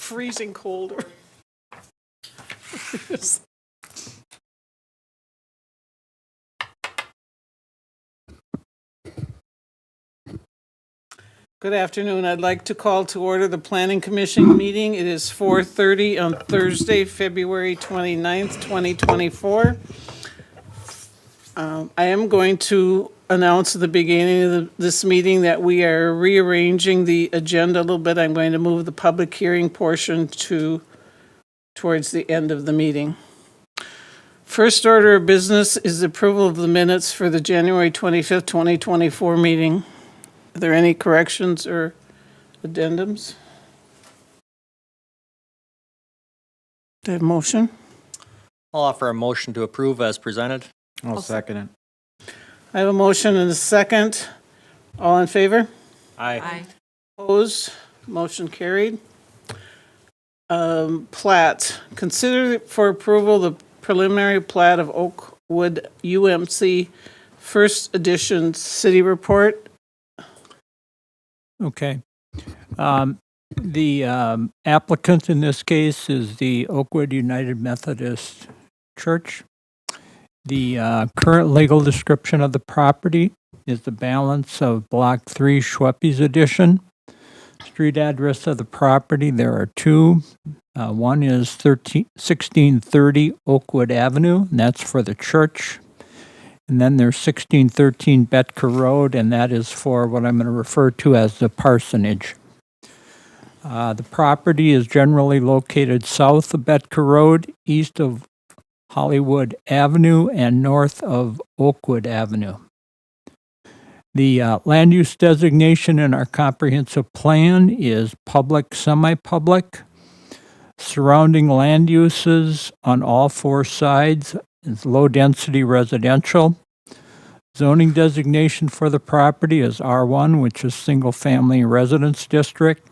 freezing cold. Good afternoon. I'd like to call to order the Planning Commission meeting. It is 4:30 on Thursday, February 29th, 2024. I am going to announce at the beginning of this meeting that we are rearranging the agenda a little bit. I'm going to move the public hearing portion towards the end of the meeting. First order of business is approval of the minutes for the January 25th, 2024 meeting. Are there any corrections or addendums? Do I have a motion? I'll offer a motion to approve as presented. I'll second it. I have a motion and a second. All in favor? Aye. Opposed? Motion carried. Plat. Consider for approval the preliminary plat of Oakwood UMC First Edition City Report. Okay. The applicant in this case is the Oakwood United Methodist Church. The current legal description of the property is the balance of Block 3 Schweppes Edition. Street address of the property, there are two. One is 1630 Oakwood Avenue, and that's for the church. And then there's 1613 Betker Road, and that is for what I'm going to refer to as the parsonage. The property is generally located south of Betker Road, east of Hollywood Avenue, and north of Oakwood Avenue. The land use designation in our comprehensive plan is public, semi-public. Surrounding land uses on all four sides is low-density residential. Zoning designation for the property is R1, which is single-family residence district.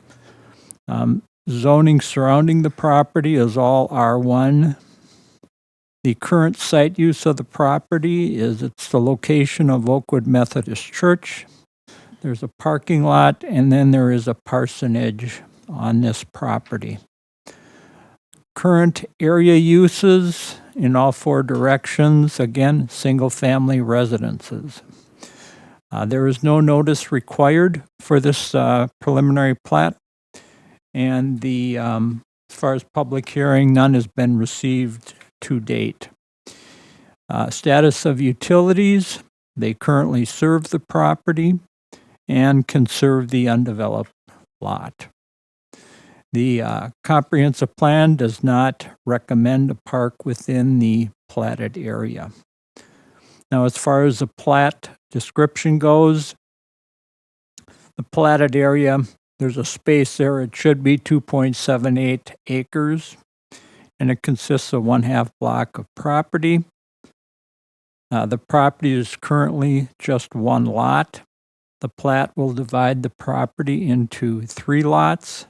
Zoning surrounding the property is all R1. The current site use of the property is it's the location of Oakwood Methodist Church. There's a parking lot, and then there is a parsonage on this property. Current area uses in all four directions, again, single-family residences. There is no notice required for this preliminary plat, and as far as public hearing, none has been received to date. Status of utilities, they currently serve the property and can serve the undeveloped lot. The comprehensive plan does not recommend a park within the platted area. Now, as far as the plat description goes, the platted area, there's a space there. It should be 2.78 acres, and it consists of 1/2 block of property. The property is currently just one lot. The plat will divide the property into 3 lots.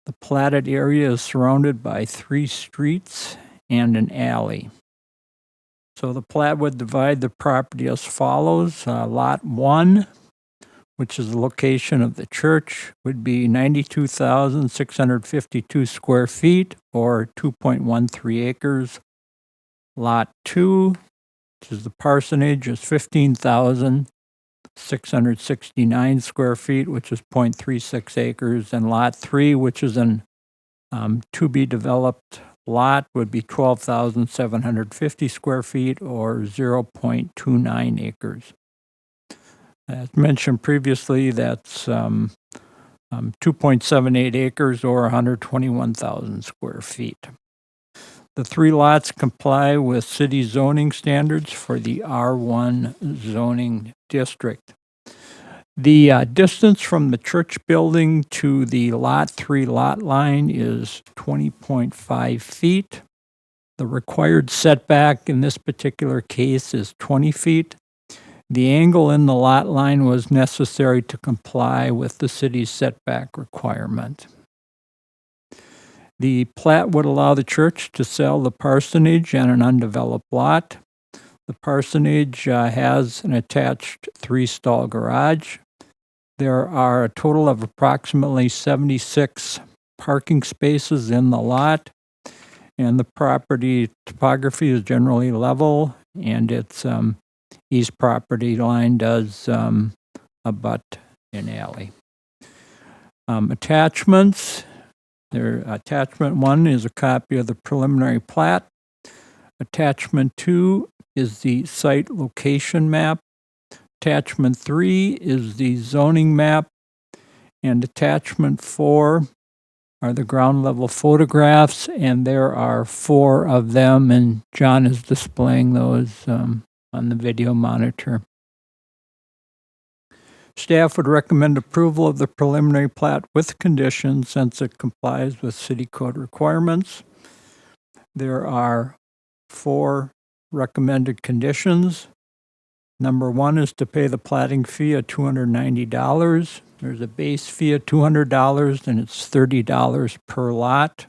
The platted area is surrounded by 3 streets and an alley. So the plat would divide the property as follows. Lot 1, which is the location of the church, would be 92,652 square feet or 2.13 acres. Lot 2, which is the parsonage, is 15,669 square feet, which is 0.36 acres. And lot 3, which is an to-be-developed lot, would be 12,750 square feet or 0.29 acres. As mentioned previously, that's 2.78 acres or 121,000 square feet. The 3 lots comply with city zoning standards for the R1 zoning district. The distance from the church building to the Lot 3 lot line is 20.5 feet. The required setback in this particular case is 20 feet. The angle in the lot line was necessary to comply with the city's setback requirement. The plat would allow the church to sell the parsonage and an undeveloped lot. The parsonage has an attached 3-stall garage. There are a total of approximately 76 parking spaces in the lot. And the property topography is generally level, and its east property line does abut an alley. Attachments. Attachment 1 is a copy of the preliminary plat. Attachment 2 is the site location map. Attachment 3 is the zoning map. And attachment 4 are the ground level photographs, and there are 4 of them, and John is displaying those on the video monitor. Staff would recommend approval of the preliminary plat with conditions since it complies with city code requirements. There are 4 recommended conditions. Number 1 is to pay the platting fee of $290. There's a base fee of $200, and it's $30 per lot.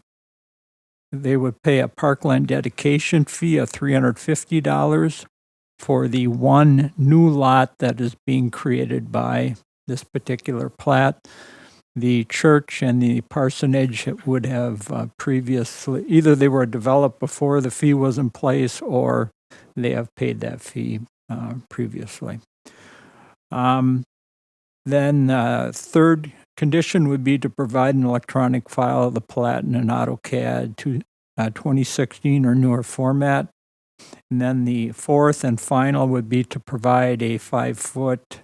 They would pay a parkland dedication fee of $350 for the one new lot that is being created by this particular plat. The church and the parsonage would have previously, either they were developed before the fee was in place, or they have paid that fee previously. Then third condition would be to provide an electronic file of the plat in an AutoCAD 2016 or newer format. And then the fourth and final would be to provide a 5-foot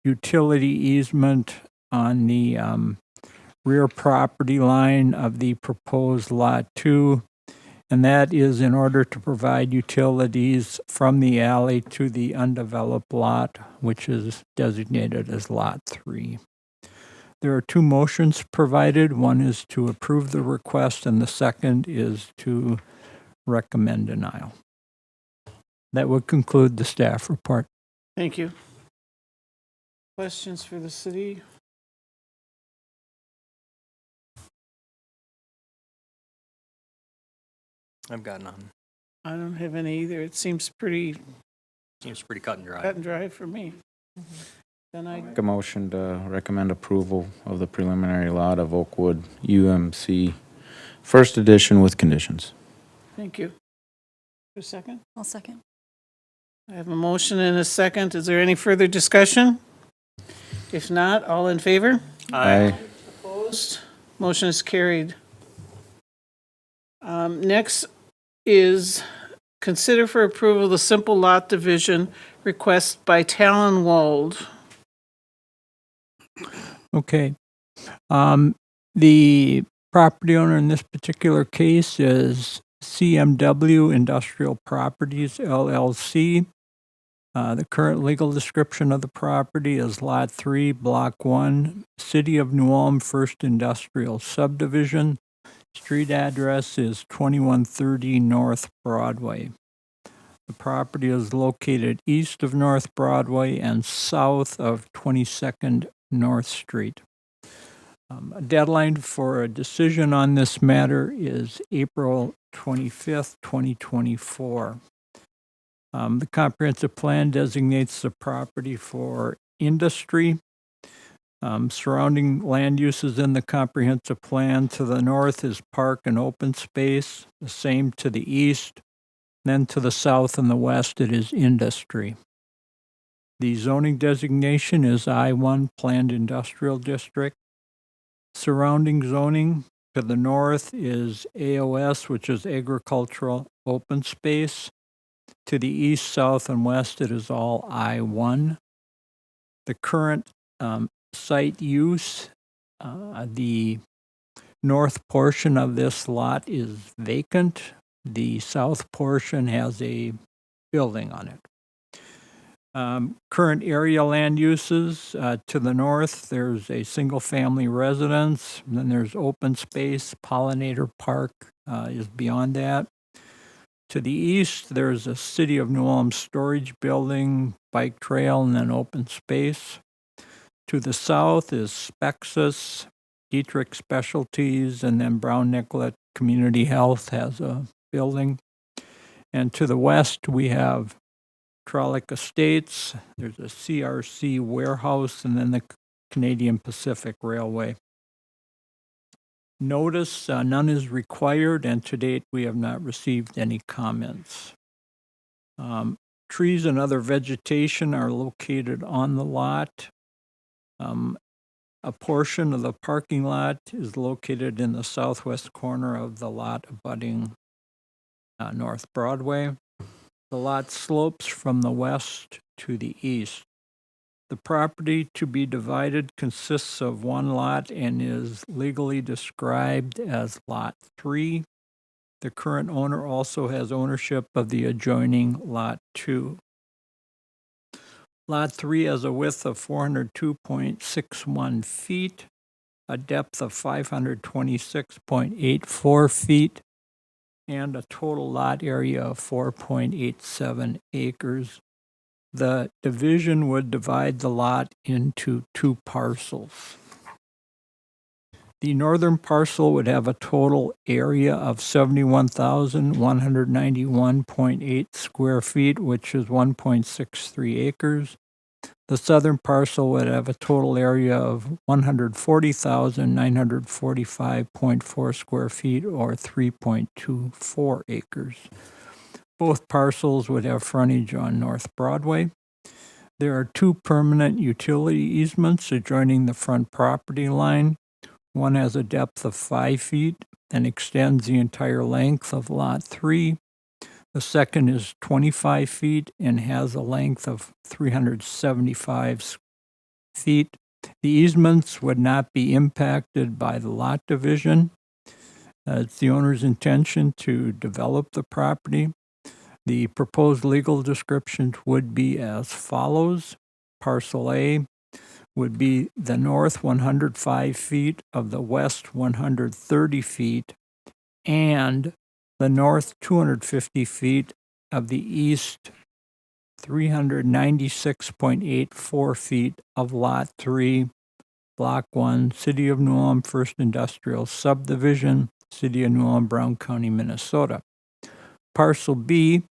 utility easement on the rear property line of the proposed Lot 2. And that is in order to provide utilities from the alley to the undeveloped lot, which is designated as Lot 3. There are 2 motions provided. One is to approve the request, and the second is to recommend denial. That would conclude the staff report. Thank you. Questions for the city? I've got none. I don't have any either. It seems pretty Seems pretty cut and cut dry. and dry for me. Then I, Make a motion to recommend approval of the preliminary lot of Oakwood UMC first edition with conditions. thank you. A second? I'll second. I have a motion and a second. Is there any further discussion? If not, all in favor? Opposed? Motion is carried. Next is consider for approval the simple lot division request by Talonwald. Okay. The property owner in this particular case is CMW Industrial Properties, LLC. The current legal description of the property is Lot 3, Block 1, City of New Ulm First Industrial Subdivision. Street address is 2130 North Broadway. The property is located east of North Broadway and south of 22nd North Street. A deadline for a decision on this matter is April 25th, 2024. The comprehensive plan designates the property for industry. Surrounding land uses in the comprehensive plan to the north is park and open space, the same to the east. Then to the south and the west, it is industry. The zoning designation is I-1 Planned Industrial District. Surrounding zoning to the north is AOS, which is agricultural open space. To the east, south, and west, it is all I-1. The current site use, the north portion of this lot is vacant. The south portion has a building on it. Current area land uses, to the north, there's a single-family residence. Then there's open space. Pollinator Park is beyond that. To the east, there's a City of New Ulm storage building, bike trail, and then open space. To the south is Spexus, Dietrich Specialties, and then Brown Nicollet Community Health has a building. And to the west, we have Trolloc Estates, there's a CRC warehouse, and then the Canadian Pacific Railway. Notice none is required, and to date, we have not received any comments. Trees and other vegetation are located on the lot. A portion of the parking lot is located in the southwest corner of the lot abutting North Broadway. The lot slopes from the west to the east. The property to be divided consists of one lot and is legally described as Lot 3. The current owner also has ownership of the adjoining Lot 2. Lot 3 has a width of 402.61 feet, a depth of 526.84 feet, and a total lot area of 4.87 acres. The division would divide the lot into two parcels. The northern parcel would have a total area of 71,191.8 square feet, which is 1.63 acres. The southern parcel would have a total area of 140,945.4 square feet, or 3.24 acres. Both parcels would have frontage on North Broadway. There are two permanent utility easements adjoining the front property line. One has a depth of 5 feet and extends the entire length of Lot 3. The second is 25 feet and has a length of 375 feet. The easements would not be impacted by the lot division. It's the owner's intention to develop the property. The proposed legal descriptions would be as follows. Parcel A would be the north 105 feet of the west 130 feet and the north 250 feet of the east 396.84 feet of Lot 3, Block 1, City of New Ulm, First Industrial Subdivision, City of New Ulm, Brown County, Minnesota. Parcel B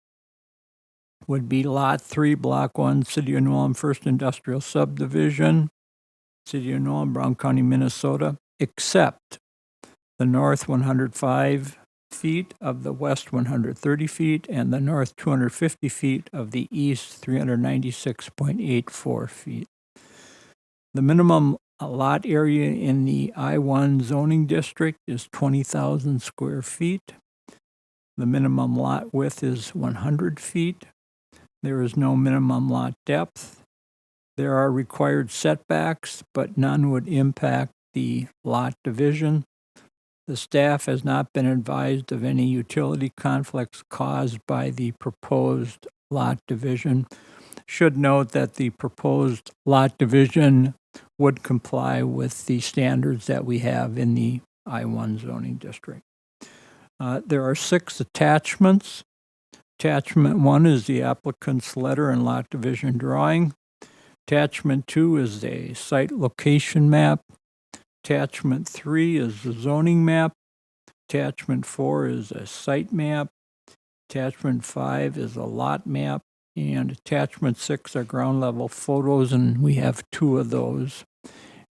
would be Lot 3, Block 1, City of New Ulm, First Industrial Subdivision, City of New Ulm, Brown County, Minnesota, except the north 105 feet of the west 130 feet and the north 250 feet of the east 396.84 feet. The minimum lot area in the I-1 zoning district is 20,000 square feet. The minimum lot width is 100 feet. There is no minimum lot depth. There are required setbacks, but none would impact the lot division. The staff has not been advised of any utility conflicts caused by the proposed lot division. Should note that the proposed lot division would comply with the standards that we have in the I-1 zoning district. There are 6 attachments. Attachment 1 is the applicant's letter and lot division drawing. Attachment 2 is a site location map. Attachment 3 is the zoning map. Attachment 4 is a site map. Attachment 5 is a lot map. And attachment 6 are ground level photos, and we have 2 of those.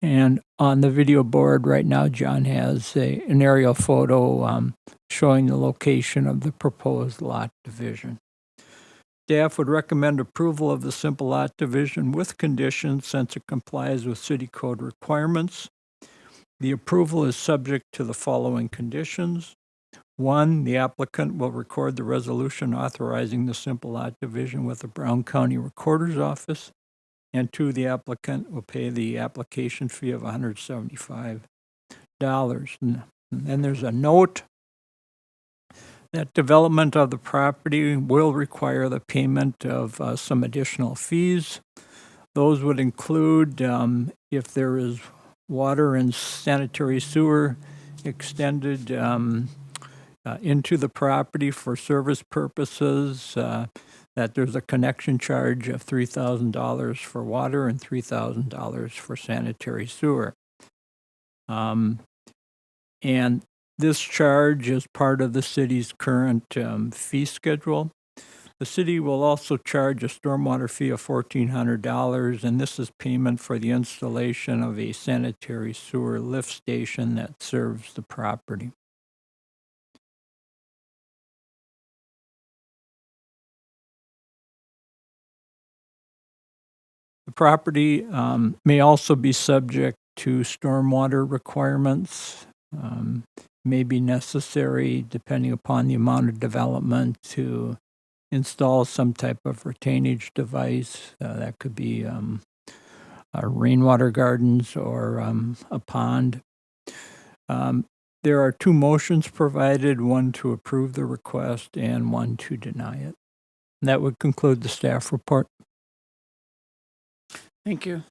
And on the video board right now, John has an aerial photo showing the location of the proposed lot division. Staff would recommend approval of the simple lot division with conditions since it complies with city code requirements. The approval is subject to the following conditions. 1, the applicant will record the resolution authorizing the simple lot division with the Brown County Recorder's Office. And 2, the applicant will pay the application fee of $175. And then there's a note that development of the property will require the payment of some additional fees. Those would include if there is water and sanitary sewer extended into the property for service purposes, that there's a connection charge of $3,000 for water and $3,000 for sanitary sewer. And this charge is part of the city's current fee schedule. The city will also charge a stormwater fee of $1,400, and this is payment for the installation of a sanitary sewer lift station that serves the property. The property may also be subject to stormwater requirements. May be necessary, depending upon the amount of development, to install some type of retainage device. That could be rainwater gardens or a pond. There are two motions provided, one to approve the request and one to deny it. And that would conclude the staff report. Thank you.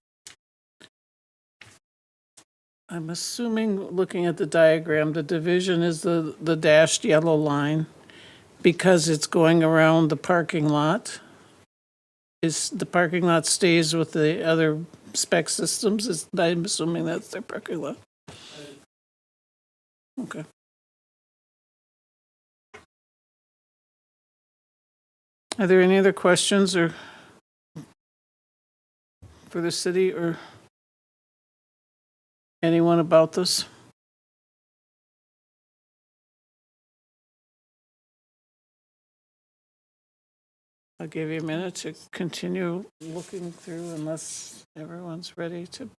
I'm assuming, looking at the diagram, the division is the dashed yellow line because it's going around the parking lot. Is the parking lot stays with the other spec systems? I'm assuming that's their parking lot. Okay. Are there any other questions or for the city or anyone about this? I'll give you a minute to continue looking through unless everyone's ready to.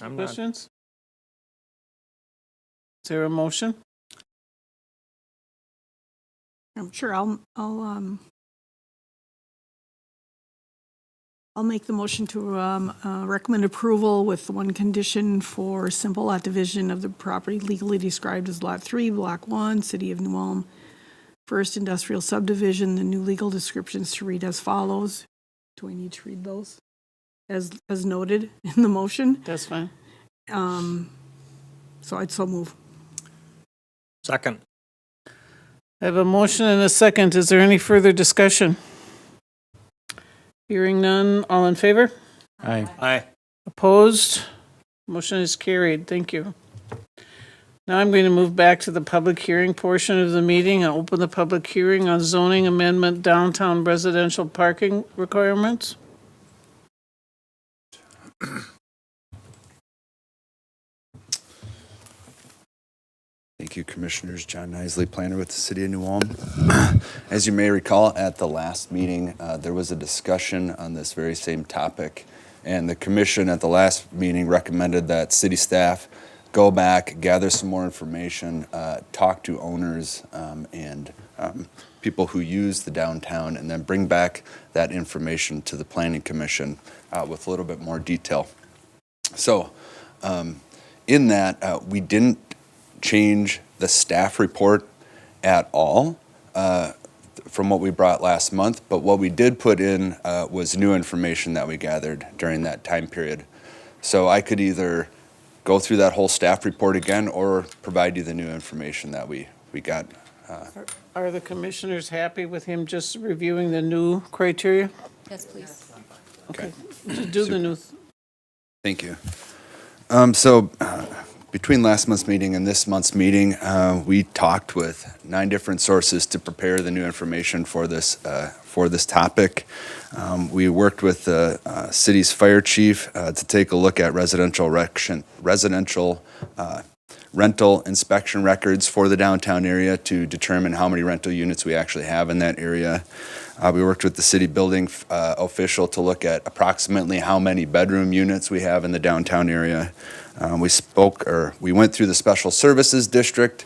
I'm not. Questions? Is there a motion? I'm sure I'll make the motion to recommend approval with one condition for simple lot division of the property legally described as Lot 3, Block 1, City of New Ulm, First Industrial Subdivision. The new legal descriptions to read as follows. Do I need to read those? As noted in the motion. That's fine. So I'd so move. Second. I have a motion and a second. Is there any further discussion? Hearing none, all in favor? Aye. Aye. Opposed? Motion is carried. Thank you. Now I'm going to move back to the public hearing portion of the meeting and open the public hearing on zoning amendment downtown residential parking requirements. Thank you, Commissioners. John Nisley, planner with the City of New Ulm. As you may recall, at the last meeting, there was a discussion on this very same topic, and the Commission at the last meeting recommended that city staff go back, gather some more information, talk to owners and people who use the downtown, and then bring back that information to the Planning Commission with a little bit more detail. So in that, we didn't change the staff report at all from what we brought last month, but what we did put in was new information that we gathered during that time period. So I could either go through that whole staff report again or provide you the new information that we got. Are the commissioners happy with him just reviewing the new criteria? Yes, please. Okay. Do the new. Thank you. Between last month's meeting and this month's meeting, we talked with 9 different sources to prepare the new information for this topic. We worked with the city's fire chief to take a look at residential rental inspection records for the downtown area to determine how many rental units we actually have in that area. We worked with the city building official to look at approximately how many bedroom units we have in the downtown area. We went through the special services district,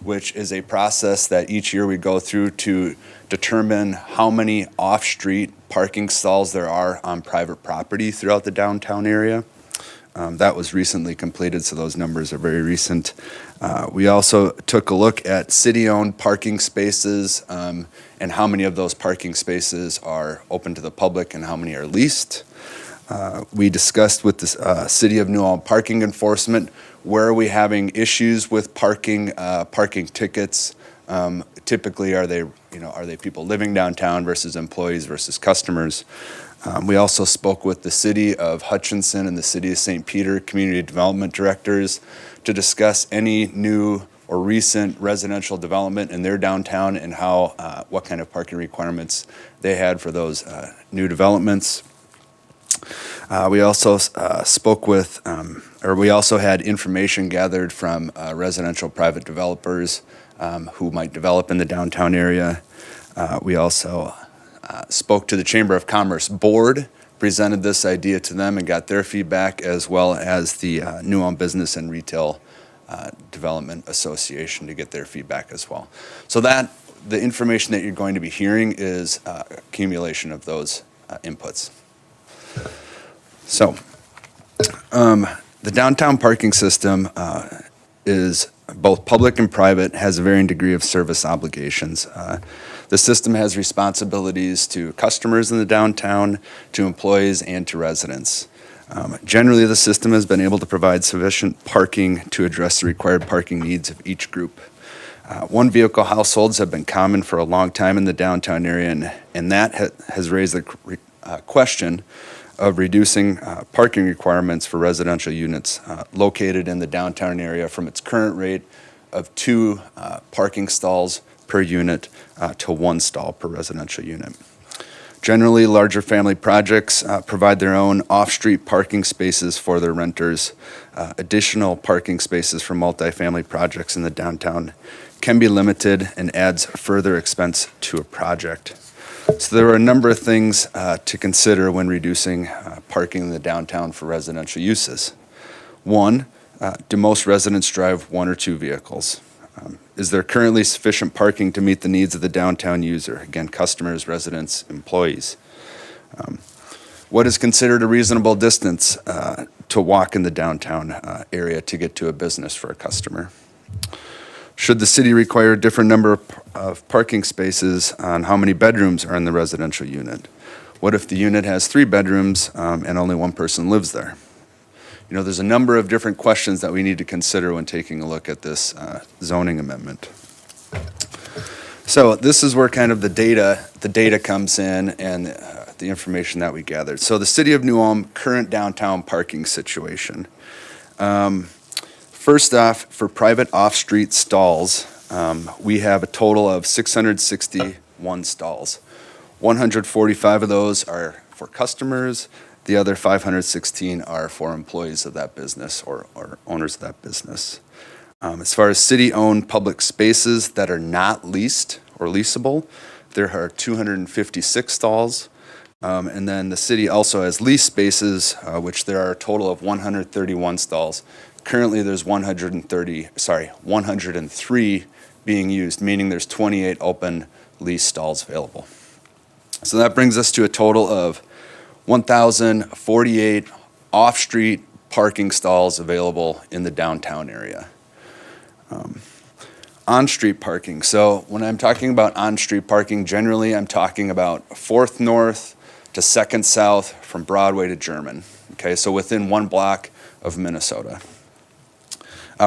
which is a process that each year we go through to determine how many off-street parking stalls there are on private property throughout the downtown area. That was recently completed, so those numbers are very recent. We also took a look at city-owned parking spaces and how many of those parking spaces are open to the public and how many are leased. We discussed with the City of New Ulm parking enforcement, where are we having issues with parking tickets? Typically, are they are they people living downtown versus employees versus customers? We also spoke with the City of Hutchinson and the City of St. Peter Community Development Directors to discuss any new or recent residential development in their downtown and how, what kind of parking requirements they had for those new developments. We also spoke with, we also had information gathered from residential private developers who might develop in the downtown area. We also spoke to the Chamber of Commerce Board, presented this idea to them and got their feedback, as well as the New Ulm Business and Retail Development Association to get their feedback as well. So that, the information that you're going to be hearing is accumulation of those inputs. So, the downtown parking system is both public and private, has a varying degree of service obligations. The system has responsibilities to customers in the downtown, to employees, and to residents. Generally, the system has been able to provide sufficient parking to address the required parking needs of each group. One-vehicle households have been common for a long time in the downtown area, and that has raised the question of reducing parking requirements for residential units located in the downtown area from its current rate of 2 parking stalls per unit to 1 stall per residential unit. Generally, larger family projects provide their own off-street parking spaces for their renters. Additional parking spaces for multifamily projects in the downtown can be limited and adds further expense to a project. So there are a number of things to consider when reducing parking in the downtown for residential uses. One, do most residents drive 1 or 2 vehicles? Is there currently sufficient parking to meet the needs of the downtown user? Again, customers, residents, employees. What is considered a reasonable distance to walk in the downtown area to get to a business for a customer? Should the city require a different number of parking spaces on how many bedrooms are in the residential unit? What if the unit has 3 bedrooms and only 1 person lives there? There's a number of different questions that we need to consider when taking a look at this zoning amendment. So this is where kind of the data comes in and the information that we gathered. So the City of New Ulm current downtown parking situation. First off, for private off-street stalls, we have a total of 661 stalls. 145 of those are for customers. The other 516 are for employees of that business or owners of that business. As far as city-owned public spaces that are not leased or leasable, there are 256 stalls. And then the city also has leased spaces, which there are a total of 131 stalls. Currently, there's 103 being used, meaning there's 28 open lease stalls available. So that brings us to a total of 1,048 off-street parking stalls available in the downtown area. On-street parking. So when I'm talking about on-street parking, generally I'm talking about 4th North to 2nd South from Broadway to German. Okay, so within 1 block of Minnesota.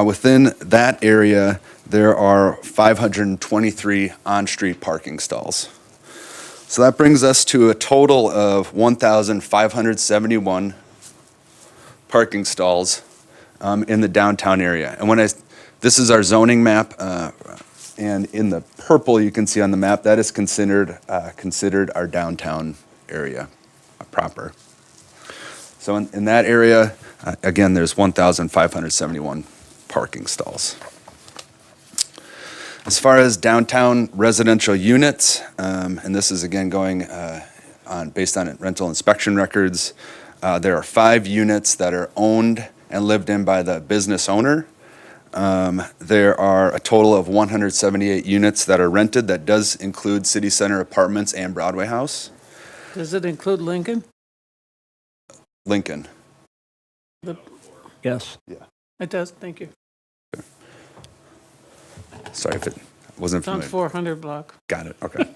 Within that area, there are 523 on-street parking stalls. So that brings us to a total of 1,571 parking stalls in the downtown area. And this is our zoning map, and in the purple you can see on the map, that is considered our downtown area proper. So in that area, again, there's 1,571 parking stalls. As far as downtown residential units, and this is again going based on rental inspection records, there are 5 units that are owned and lived in by the business owner. There are a total of 178 units that are rented. That does include City Center Apartments and Broadway House. Does it include Lincoln? Lincoln. Yes. It does, thank you. Sorry if it wasn't It's on familiar. 400 block. Got it, okay.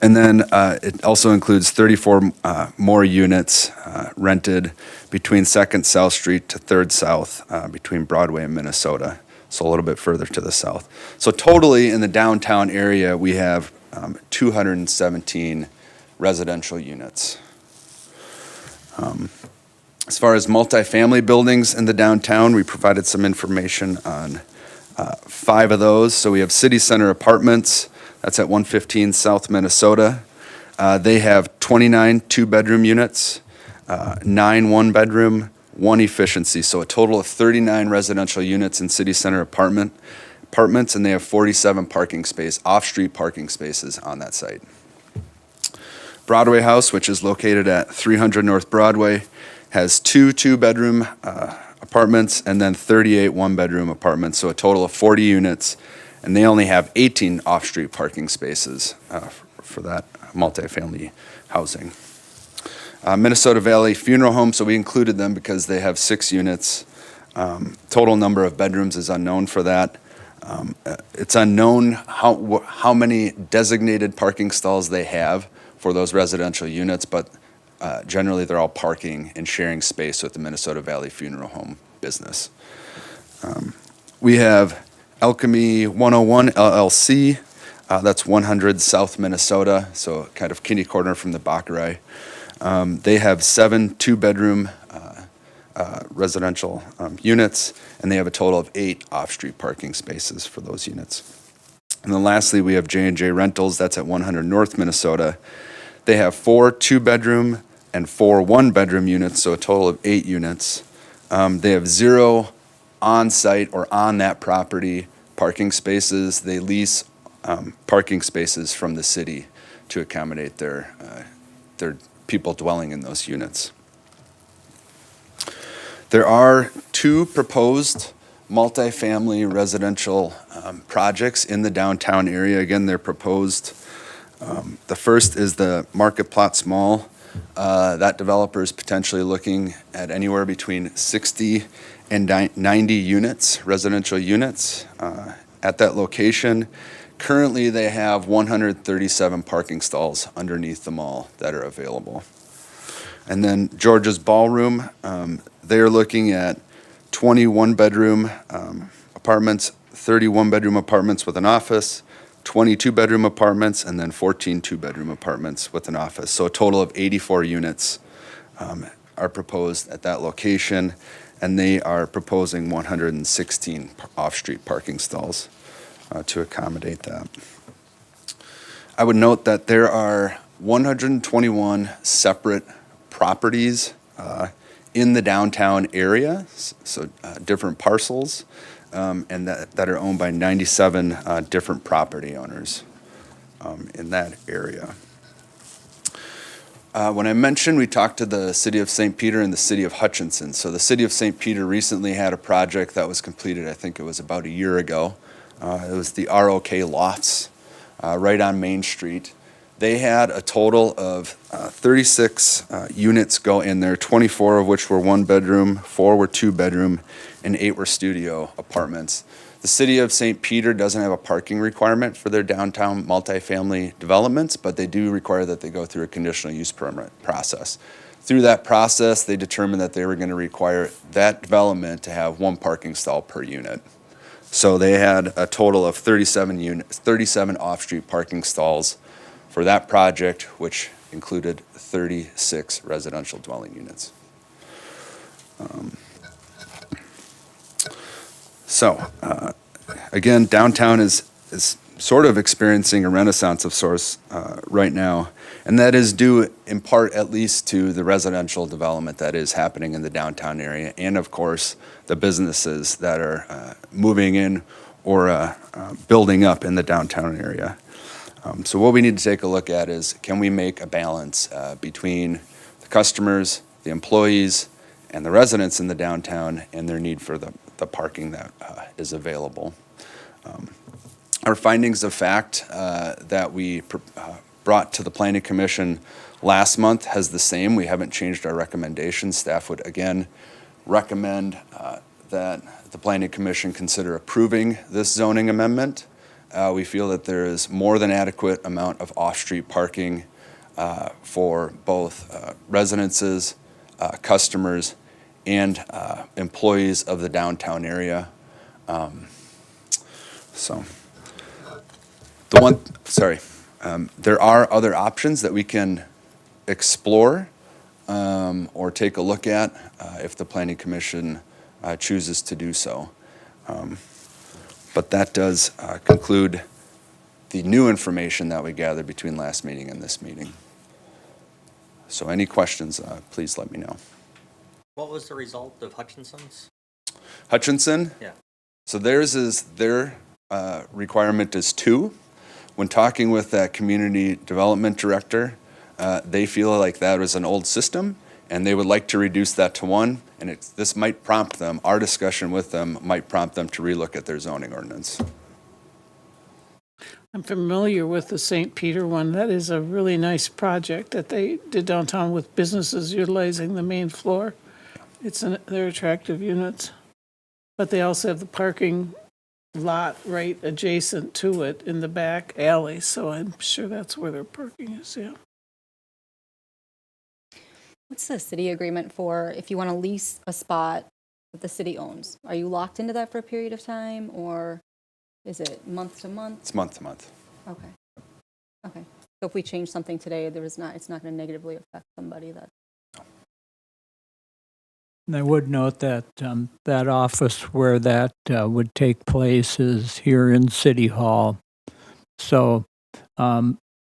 And then it also includes 34 more units rented between 2nd South Street to 3rd South between Broadway and Minnesota. so a little bit further to the south. So totally in the downtown area, we have 217 residential units. As far as multifamily buildings in the downtown, we provided some information on 5 of those. So we have City Center Apartments, that's at 115 South Minnesota. They have 29 two-bedroom units, 9 one-bedroom, 1 efficiency, so a total of 39 residential units in City Center apartments, and they have 47 off-street parking spaces on that site. Broadway House, which is located at 300 North Broadway, has 2 two-bedroom apartments and then 38 one-bedroom apartments, so a total of 40 units, and they only have 18 off-street parking spaces for that multifamily housing. Minnesota Valley Funeral Home, so we included them because they have 6 units. Total number of bedrooms is unknown for that. It's unknown how many designated parking stalls they have for those residential units, but generally they're all parking and sharing space with the Minnesota Valley Funeral Home business. We have Alchemy 101 LLC, that's 100 South Minnesota, so kind of kitty corner from the Baccarat. They have 7 two-bedroom residential units, and they have a total of 8 off-street parking spaces for those units. And then lastly, we have J&J Rentals, that's at 100 North Minnesota. They have 4 two-bedroom and 4 one-bedroom units, so a total of 8 units. They have 0 on-site or on that property parking spaces. They lease parking spaces from the city to accommodate their people dwelling in those units. There are 2 proposed multifamily residential projects in the downtown area. Again, they're proposed. The first is the Market Plots Mall. That developer is potentially looking at anywhere between 60 and 90 units, residential units, at that location. Currently, they have 137 parking stalls underneath the mall that are available. And then George's Ballroom, they are looking at 21 bedroom apartments, 31 bedroom apartments with an office, 22 bedroom apartments, and then 14 two-bedroom apartments with an office. So a total of 84 units are proposed at that location, and they are proposing 116 off-street parking stalls to accommodate that. I would note that there are 121 separate properties in the downtown area, so different parcels, and that are owned by 97 different property owners in that area. When I mentioned we talked to the City of St. Peter and the City of Hutchinson, so the City of St. Peter recently had a project that was completed, I think it was about a year ago. It was the ROK Lofts right on Main Street. They had a total of 36 units go in there, 24 of which were 1 bedroom, 4 were 2 bedroom, and 8 were studio apartments. The City of St. Peter doesn't have a parking requirement for their downtown multifamily developments, but they do require that they go through a conditional use permit process. Through that process, they determined that they were going to require that development to have 1 parking stall per unit. So they had a total of 37 units, 37 off-street parking stalls for that project, which included 36 residential dwelling units. Again, downtown is sort of experiencing a renaissance of sorts right now, and that is due in part at least to the residential development that is happening in the downtown area, and of course the businesses that are moving in or building up in the downtown area. So what we need to take a look at is, can we make a balance between the customers, the employees, and the residents in the downtown and their need for the parking that is available. Our findings of fact that we brought to the Planning Commission last month has the same. We haven't changed our recommendations. Staff would again recommend that the Planning Commission consider approving this zoning amendment. We feel that there is more than adequate amount of off-street parking for both residences, customers, and employees of the downtown area. So, there are other options that we can explore or take a look at if the Planning Commission chooses to do so. But that does conclude the new information that we gathered between last meeting and this meeting. So any questions, please let me know. What was the result of Hutchinson's? Hutchinson? Yeah. So their requirement is 2. When talking with that community development director, they feel like that was an old system and they would like to reduce that to 1. And this might prompt them, our discussion with them might prompt them to relook at their zoning ordinance. I'm familiar with the St. Peter one. That is a really nice project that they did downtown with businesses utilizing the main floor. They're attractive units. But they also have the parking lot right adjacent to it in the back alley, so I'm sure that's where their parking is, yeah. What's the city agreement for if you want to lease a spot that the city owns? Are you locked into that for a period of time, or is it month to month? It's month to month. Okay. Okay. So if we change something today, it's not going to negatively affect somebody that. And I would note that that office where that would take place is here in City Hall. So,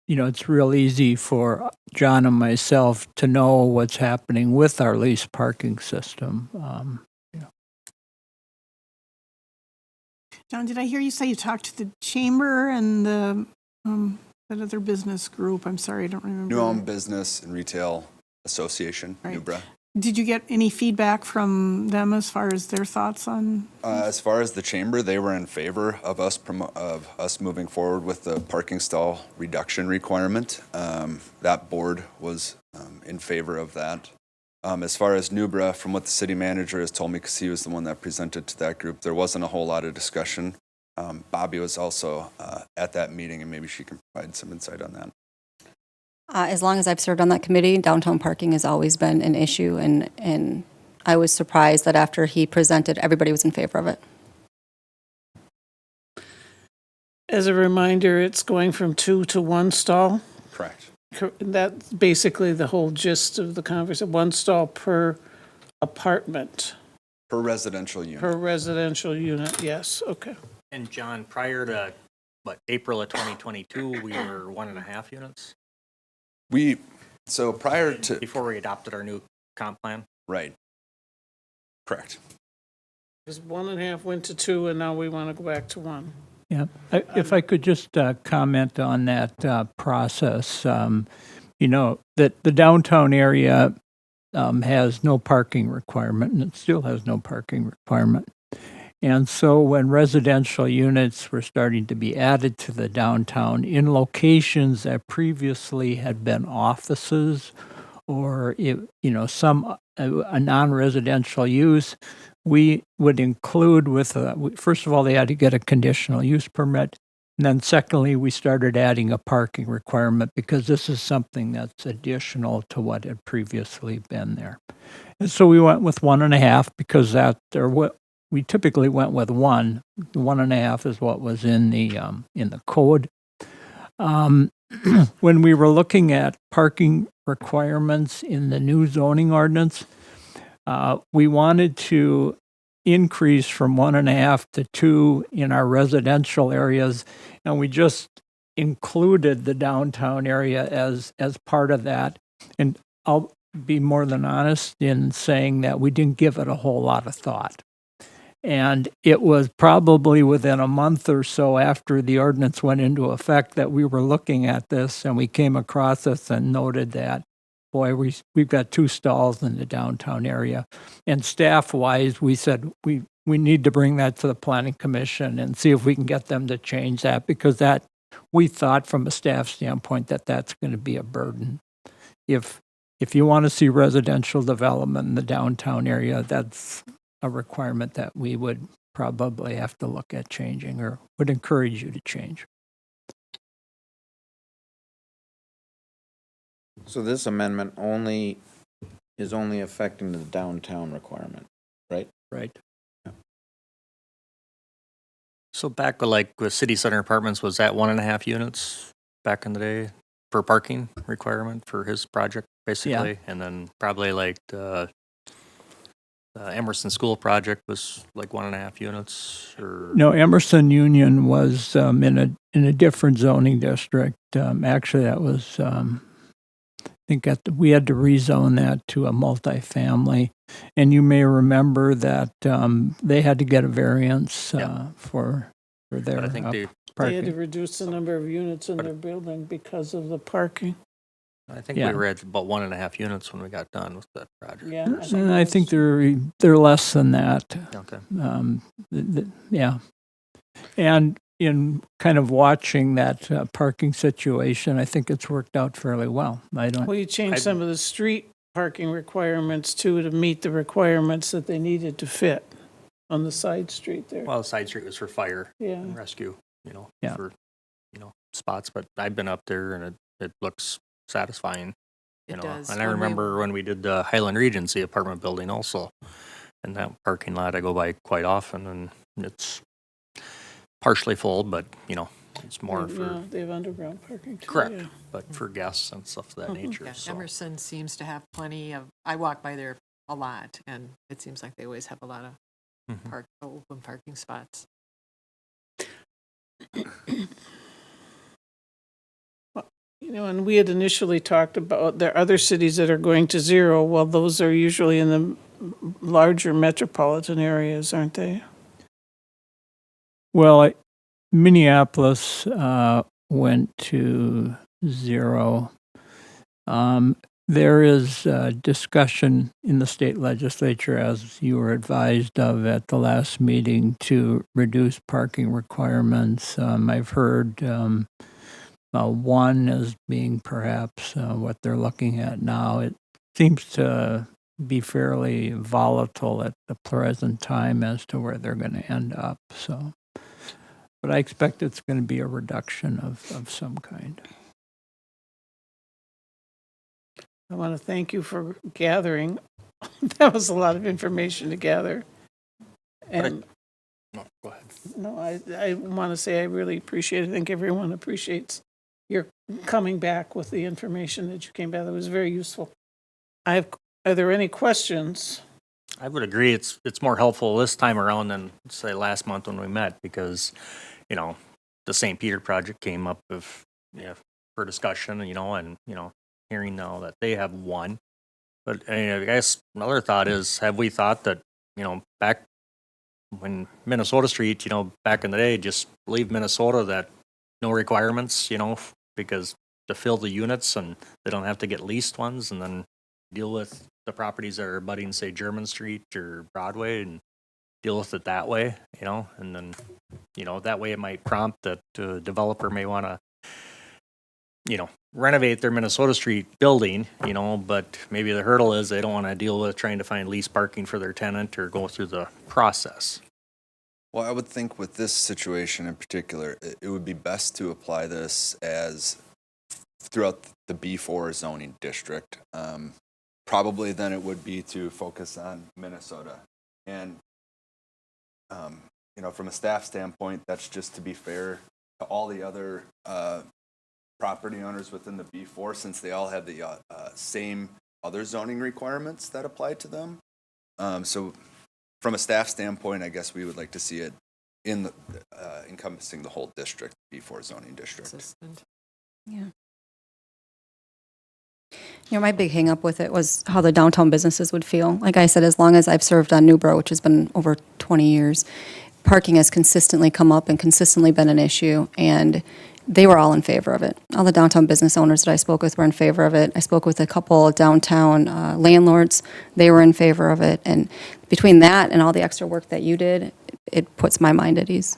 it's real easy for John and myself to know what's happening with our lease parking system. John, did I hear you say you talked to the chamber and the that other business group? I'm sorry, I don't remember. New Home Business and Retail Association, Right. NUBRA. Did you get any feedback from them as far as their thoughts on? As far as the chamber, they were in favor of us moving forward with the parking stall reduction requirement. That board was in favor of that. As far as NUBRA, from what the city manager has told me, because he was the one that presented to that group, there wasn't a whole lot of discussion. Bobby was also at that meeting, and maybe she can provide some insight on that. As long as I've served on that committee, downtown parking has always been an issue, and I was surprised that after he presented, everybody was in favor of it. As a reminder, it's going from 2 to 1 stall. Correct. That's basically the whole gist of the conversation. 1 stall per apartment, Per residential unit. per residential unit, yes, okay. And John, prior to, April of 2022, we were 1.5 units So prior to, before we adopted our new comp plan. right. Correct. Because 1.5 went to 2, and now we want to go back to 1. Yeah, if I could just comment on that process, that the downtown area has no parking requirement, and it still has no parking requirement. And so when residential units were starting to be added to the downtown in locations that previously had been offices or, some a non-residential use, we would include first of all, they had to get a conditional use permit. And then secondly, we started adding a parking requirement because this is something that's additional to what had previously been there. And so we went with 1.5 because we typically went with 1. The 1.5 is what was in the code. When we were looking at parking requirements in the new zoning ordinance, we wanted to increase from 1.5 to 2 in our residential areas, and we just included the downtown area as part of that. And I'll be more than honest in saying that we didn't give it a whole lot of thought. And it was probably within a month or so after the ordinance went into effect that we were looking at this, and we came across this and noted that, boy, we've got 2 stalls in the downtown area. And staff-wise, we said we need to bring that to the Planning Commission and see if we can get them to change that, because that we thought from a staff standpoint that that's going to be a burden. If you want to see residential development in the downtown area, that's a requirement that we would probably have to look at changing, or would encourage you to change. So this amendment is only affecting the downtown requirement, right? Right. So back with City Center Apartments, was that 1.5 units back in the day for parking requirement for his project, basically? And then probably like the Emerson School project was like 1.5 units or? No, Emerson Union was in a different zoning district. Actually, that was I think we had to rezone that to a multifamily, and you may remember that they had to get a variance Yeah. for their But I think They had to parking. reduce the number of units in But- their building because of the parking. I think Yeah. we were at about 1.5 units when we got done with that project. Yeah. And I think they're less than that. Okay. Yeah. And in kind of watching that parking situation, I think it's worked out fairly well. Well, you changed I- some of the street parking requirements too to meet the requirements that they needed to fit on the side street there. Well, the side street was for fire Yeah. and rescue, Yeah. for, spots, but I've been up there and it looks satisfying. It does. And I When we- remember when we did the Highland Regency apartment building also, and that parking lot I go by quite often, and it's partially full, but, it's more Yeah, for, they have underground parking too. correct, yeah. but for guests and stuff of that nature, Yeah, so. Emerson seems to have plenty of, I walk by there a lot, and it seems like they always have a lot of Mhm. open parking spots. And we had initially talked about there are other cities that are going to zero. Well, those are usually in the larger metropolitan areas, aren't they? Well, Minneapolis went to 0. There is discussion in the state legislature, as you were advised of at the last meeting, to reduce parking requirements. I've heard 1 as being perhaps what they're looking at now. It seems to be fairly volatile at the present time as to where they're going to end up. So, but I expect it's going to be a reduction of some kind. I want to thank you for gathering. That was a lot of information to gather. And No, go ahead. no, I want to say I really appreciate it. I think everyone appreciates your coming back with the information that you came back. That was very useful. Are there any questions? I would agree. It's more helpful this time around than say last month when we met because, the St. Peter project came up for discussion, and hearing now that they have 1. But I guess another thought is, have we thought that, back when Minnesota Street, back in the day, just leave Minnesota that no requirements, because to fill the units and they don't have to get leased ones and then deal with the properties that are abutting, say, German Street or Broadway and deal with it that way, and then, that way it might prompt that a developer may want to, renovate their Minnesota Street building, but maybe the hurdle is they don't want to deal with trying to find lease parking for their tenant or go through the process. Well, I would think with this situation in particular, it would be best to apply this as throughout the B4 zoning district. Probably then it would be to focus on Minnesota. And, from a staff standpoint, that's just to be fair to all the other property owners within the B4, since they all have the same other zoning requirements that apply to them. So from a staff standpoint, I guess we would like to see it in the encompassing the whole district, B4 zoning district. Consistent. Yeah. My big hang up with it was how the downtown businesses would feel. Like I said, as long as I've served on Newborough, which has been over 20 years, parking has consistently come up and consistently been an issue, and they were all in favor of it. All the downtown business owners that I spoke with were in favor of it. I spoke with a couple downtown landlords. They were in favor of it. And between that and all the extra work that you did, it puts my mind at ease.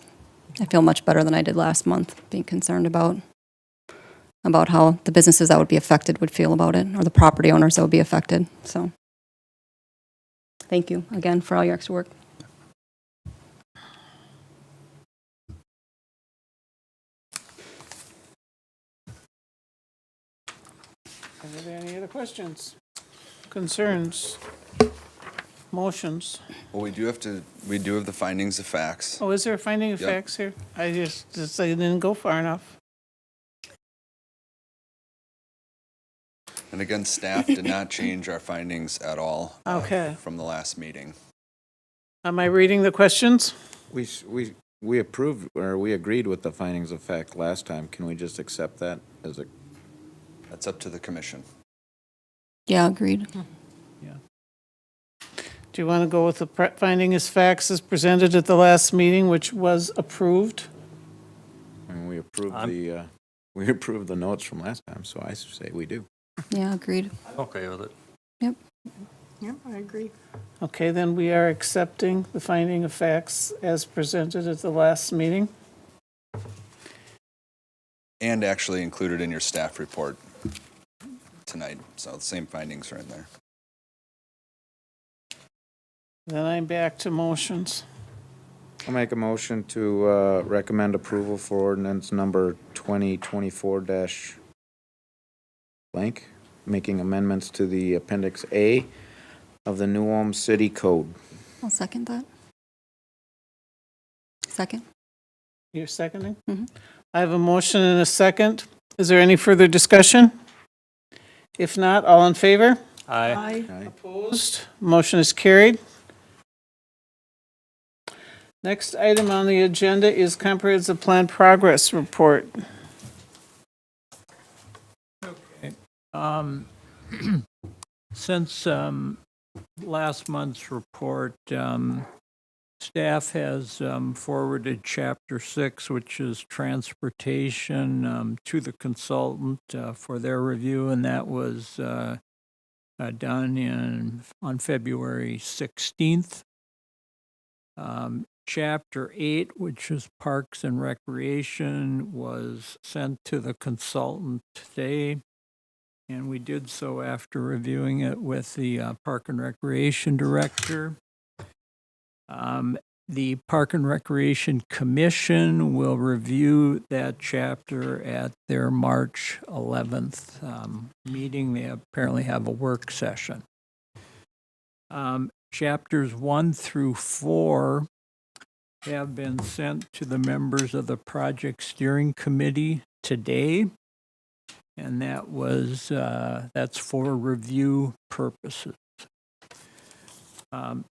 I feel much better than I did last month, being concerned about how the businesses that would be affected would feel about it, or the property owners that would be affected. So thank you again for all your extra work. Are there any other questions, concerns? motions. Well, we do have the findings of facts. Oh, is there a finding of Yep. facts here? I just I didn't go far enough. And again, staff did not change our findings at all Okay. from the last meeting. Am I reading the questions? We approved, or we agreed with the findings of fact last time. Can we just accept that as a, That's up to the commission. Yeah, agreed. Do you want to go with the finding as facts as presented at the last meeting, which was approved? I mean, we approved the notes from last time, so I say we do. Yeah, agreed. I'm okay with it. Yep. Yeah, I agree. Okay, then we are accepting the finding of facts as presented at the last meeting. And actually included in your staff report tonight. So the same findings are in there. Then I'm back to motions. I'll make a motion to recommend approval for ordinance number 2024 blank, making amendments to the Appendix A of the New Ulm City Code. I'll second that. Second. You're seconding? Mhm. I have a motion and a second. Is there any further discussion? If not, all in favor? Aye. Aye. Opposed? Motion is carried. Next item on the agenda is comprehensive plan progress report. Since last month's report, staff has forwarded Chapter 6, which is transportation, to the consultant for their review, and that was done on February 16th. Chapter 8, which is Parks and Recreation, was sent to the consultant today. And we did so after reviewing it with the Park and Recreation Director. The Park and Recreation Commission will review that chapter at their March 11th meeting. They apparently have a work session. Chapters 1 through 4 have been sent to the members of the Project Steering Committee today. And that was, that's for review purposes.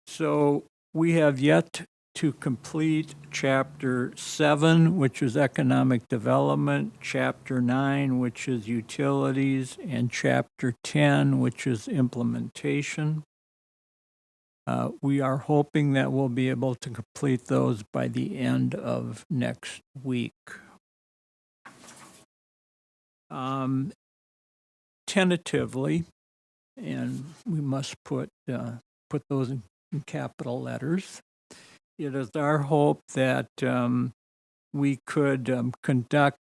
So we have yet to complete Chapter 7, which is Economic Development, Chapter 9, which is Utilities, and Chapter 10, which is Implementation. We are hoping that we'll be able to complete those by the end of next week. Tentatively, and we must put those in capital letters. It is our hope that we could conduct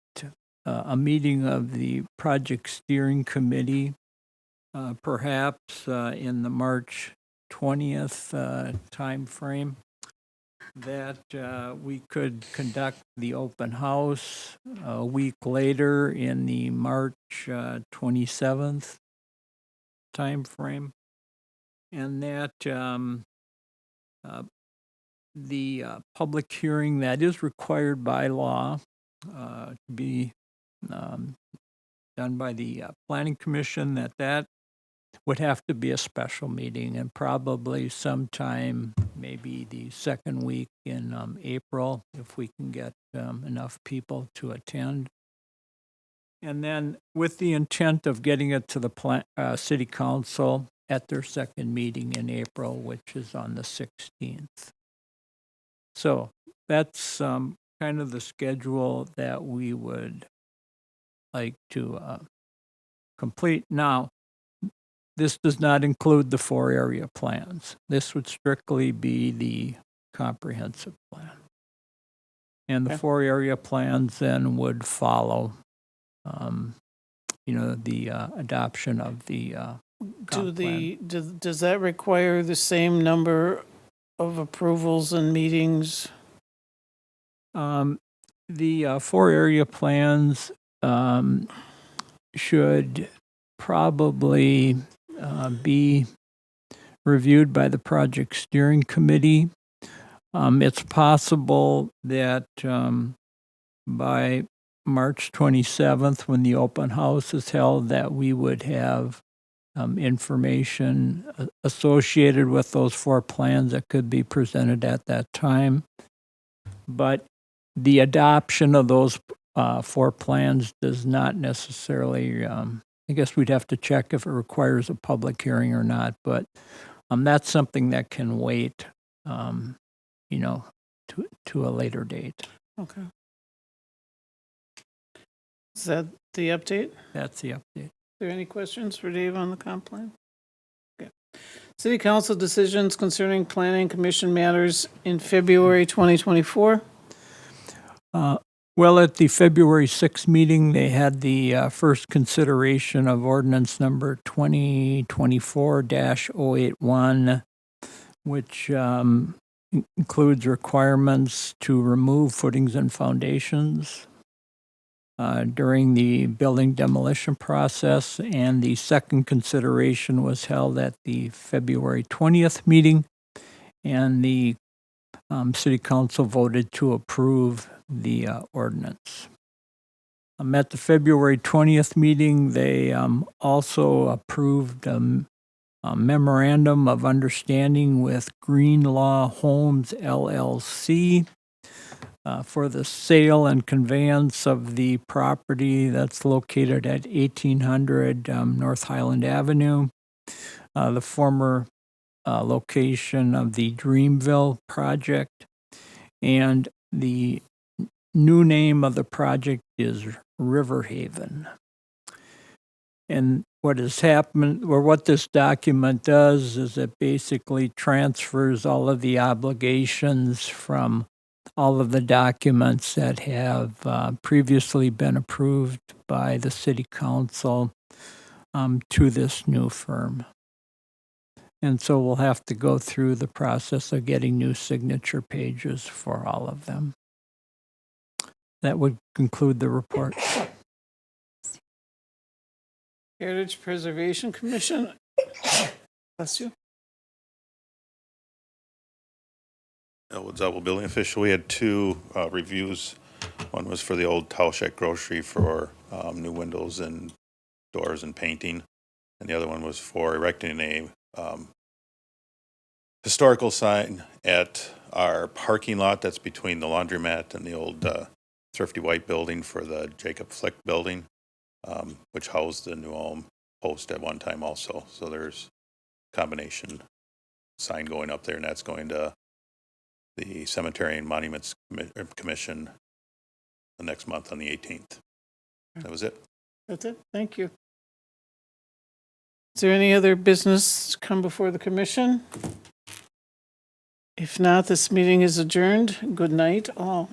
a meeting of the Project Steering Committee, perhaps in the March 20th timeframe. That we could conduct the open house a week later in the March 27th timeframe, and that the public hearing that is required by law to be done by the Planning Commission, that would have to be a special meeting, and probably sometime, maybe the second week in April, if we can get enough people to attend. And then with the intent of getting it to the City Council at their second meeting in April, which is on the 16th. So that's kind of the schedule that we would like to complete. Now, this does not include the 4 area plans. This would strictly be the comprehensive plan. And the Okay. 4 area plans then would follow, the adoption of the comp plan. Does that require the same number of approvals and meetings? The 4 area plans should probably be reviewed by the project steering committee. It's possible that by March 27th, when the open house is held, that we would have information associated with those 4 plans that could be presented at that time. But the adoption of those 4 plans does not necessarily, I guess we'd have to check if it requires a public hearing or not, but that's something that can wait, to a later date. Okay. Is that the update? That's the update. Are there any questions for Dave on the comp plan? Okay. City council decisions concerning planning commission matters in February 2024. Well, at the February 6th meeting, they had the first consideration of ordinance number 2024-081, which includes requirements to remove footings and foundations during the building demolition process. And the second consideration was held at the February 20th meeting, and the City Council voted to approve the ordinance. At the February 20th meeting, they also approved a memorandum of understanding with Greenlaw Homes LLC for the sale and conveyance of the property that's located at 1800 North Highland Avenue, the former location of the Dreamville project, and the new name of the project is Riverhaven. And what has happened, or what this document does, is it basically transfers all of the obligations from all of the documents that have previously been approved by the City Council to this new firm. And so we'll have to go through the process of getting new signature pages for all of them. That would conclude the report. Heritage Preservation Commission. Bless you. Elwood Zebel building official. We had 2 reviews. One was for the old Towshack Grocery for new windows and doors and painting, and the other one was for erecting a historical sign at our parking lot that's between the laundromat and the old Thrifty White building for the Jacob Flick building, which housed the New Ulm Post at one time also. So there's a combination sign going up there, and that's going to the Cemetery and Monuments Commission the next month on the 18th. That was it. That's it. Thank you. Is there any other business to come before the commission? If not, this meeting is adjourned. Good night, all.